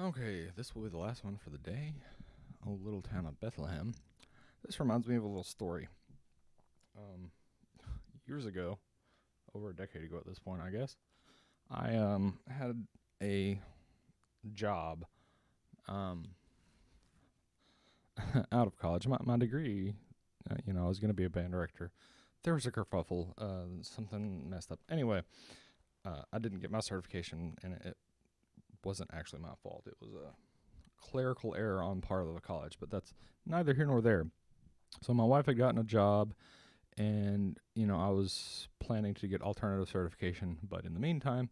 Okay, this will be the last one for the day. A little town of Bethlehem. This reminds me of a little story. Um, Years ago, over a decade ago at this point, I guess, I had a job um, out of college. My degree, I was going to be a band director. There was a kerfuffle. Something messed up. Anyway, I didn't get my certification, and it wasn't actually my fault. It was a clerical error on part of the college, but that's neither here nor there. So my wife had gotten a job, and I was planning to get alternative certification, but in the meantime,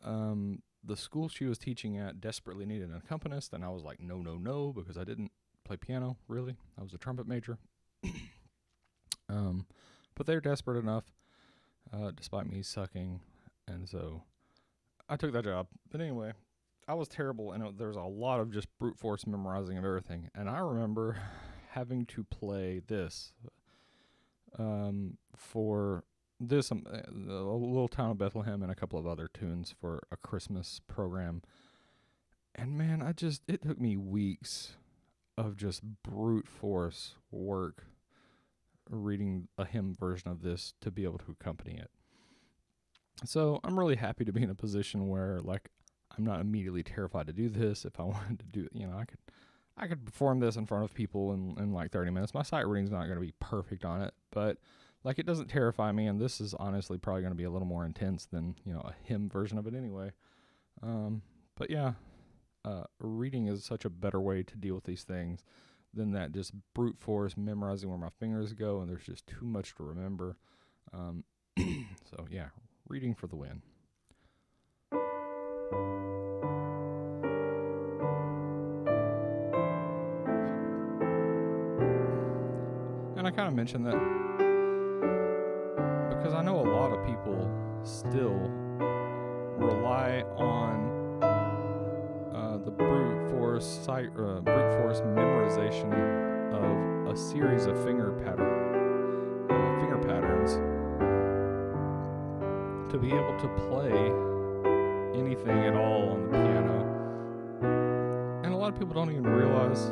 the school she was teaching at desperately needed an accompanist, and I was like, no, no, no, because I didn't play piano, really. I was a trumpet major. But they're desperate enough, despite me sucking, and so I took that job. But anyway, I was terrible, and there was a lot of just brute force memorizing of everything. And I remember having to play this for this a little town of Bethlehem and a couple of other tunes for a Christmas program. And man, it took me weeks of just brute force work reading a hymn version of this to be able to accompany it. So I'm really happy to be in a position where I'm not immediately terrified to do this. If I wanted to do it, I could perform this in front of people in like 30 minutes. My sight reading's not going to be perfect on it, but it doesn't terrify me, and this is honestly probably going to be a little more intense than, a hymn version of it anyway. But yeah, reading is such a better way to deal with these things than that just brute force memorizing where my fingers go, and there's just too much to remember. So yeah, reading for the win. And I kind of mentioned that because I know a lot of people still rely on the brute force memorization of a series of finger patterns to be able to play anything at all on the piano. And a lot of people don't even realize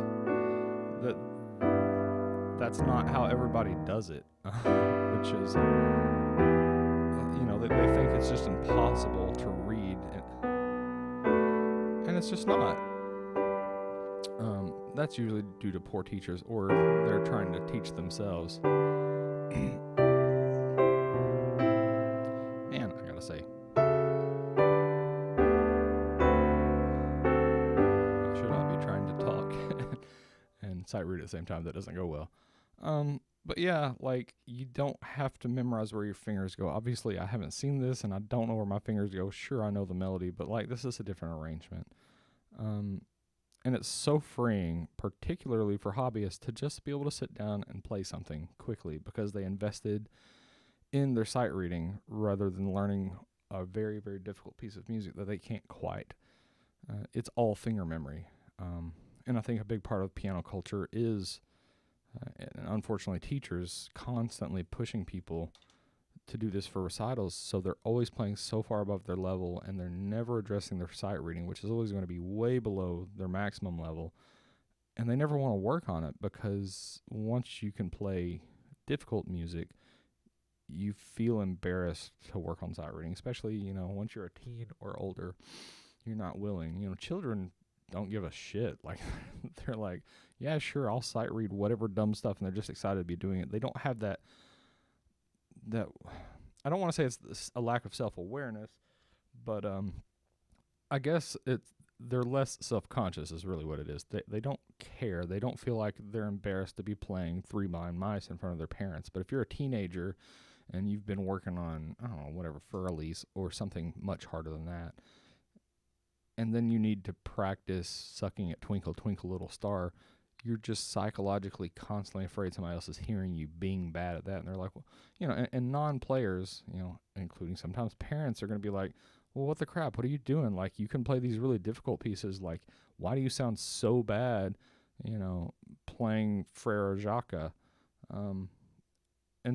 that that's not how everybody does it, which is, they think it's just impossible to read, and it's just not. That's usually due to poor teachers, or they're trying to teach themselves. Man, I gotta say, I should not be trying to talk and sight read at the same time. That doesn't go well. But yeah, you don't have to memorize where your fingers go. Obviously, I haven't seen this, and I don't know where my fingers go. Sure, I know the melody, but this is a different arrangement. And it's so freeing, particularly for hobbyists, to just be able to sit down and play something quickly because they invested in their sight reading rather than learning a very, very difficult piece of music that they can't quite. It's all finger memory. And I think a big part of piano culture is, and unfortunately, teachers constantly pushing people to do this for recitals, so they're always playing so far above their level, and they're never addressing their sight reading, which is always going to be way below their maximum level, and they never want to work on it because once you can play difficult music, you feel embarrassed to work on sight reading, especially, once you're a teen or older, you're not willing. Children don't give a shit. They're like, yeah, sure, I'll sight read whatever dumb stuff, and they're just excited to be doing it. They don't have that I don't want to say it's a lack of self-awareness, but I guess they're less self-conscious is really what it is. They don't care. They don't feel like they're embarrassed to be playing Three Blind Mice in front of their parents. But if you're a teenager and you've been working on, I don't know, whatever, Furlies or something much harder than that, and then you need to practice sucking at Twinkle, Twinkle, Little Star, you're just psychologically constantly afraid somebody else is hearing you being bad at that. And they're like, well, and non-players, including sometimes parents, are going to be like, well, what the crap? What are you doing? You can play these really difficult pieces. Why do you sound so bad, playing Frere Jacques? And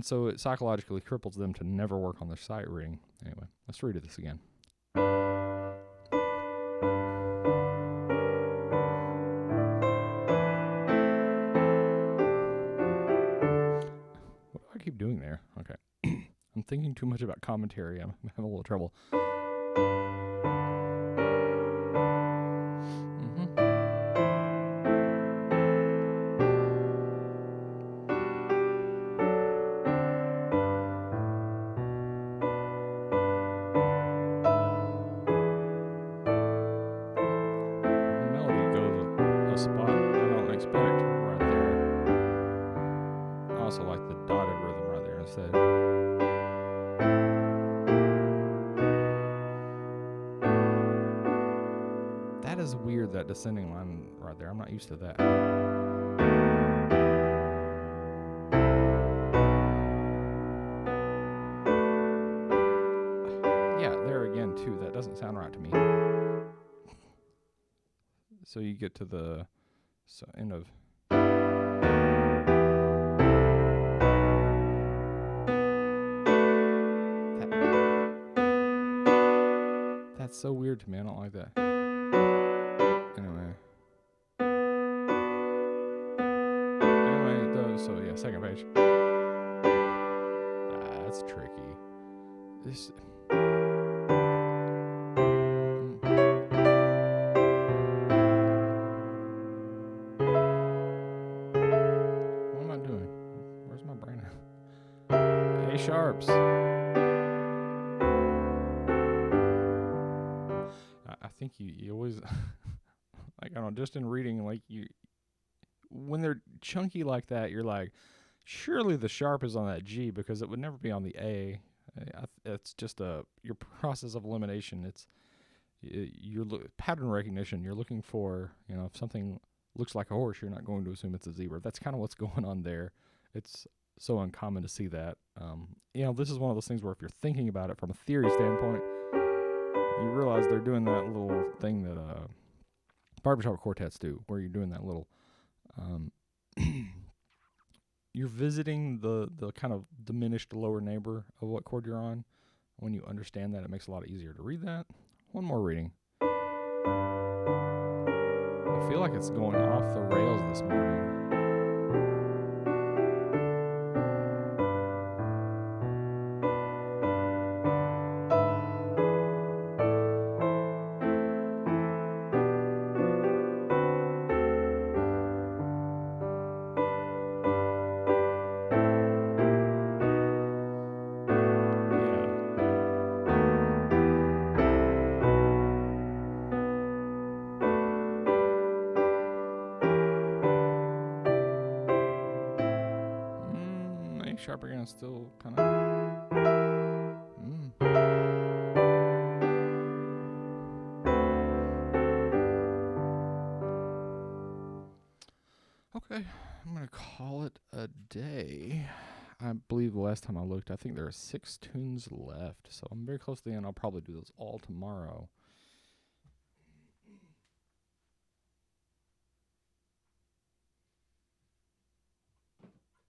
so it psychologically cripples them to never work on their sight reading. Anyway, let's read this again. I keep doing there? Okay. I'm thinking too much about commentary. I'm having a little trouble. The melody goes a spot I don't expect right there. I also like the dotted rhythm right there instead. That is weird, that descending line right there. I'm not used to that. Yeah, there again, too. That doesn't sound right to me. So you get to the end of... That's so weird to me. I don't like that. Anyway, so yeah, second page. That's tricky. This... What am I doing? Where's my brain at? A sharps. I think you always... like, I don't know, just in reading, like, when they're chunky like that, you're like, surely the sharp is on that G because it would never be on the A. It's just your process of elimination. It's your pattern recognition. You're looking for, if something looks like a horse, you're not going to assume it's a zebra. That's kind of what's going on there. It's so uncommon to see that. This is one of those things where if you're thinking about it from a theory standpoint, you realize they're doing that little thing that barbershop quartets do, where you're doing that little... you're visiting the kind of diminished lower neighbor of what chord you're on. When you understand that, it makes it a lot easier to read that. One more reading. I feel like it's going off the rails this morning. Sharp again, still kind of... Okay, I'm going to call it a day. I believe the last time I looked, I think there are 6 tunes left, so I'm very close to the end. I'll probably do those all tomorrow.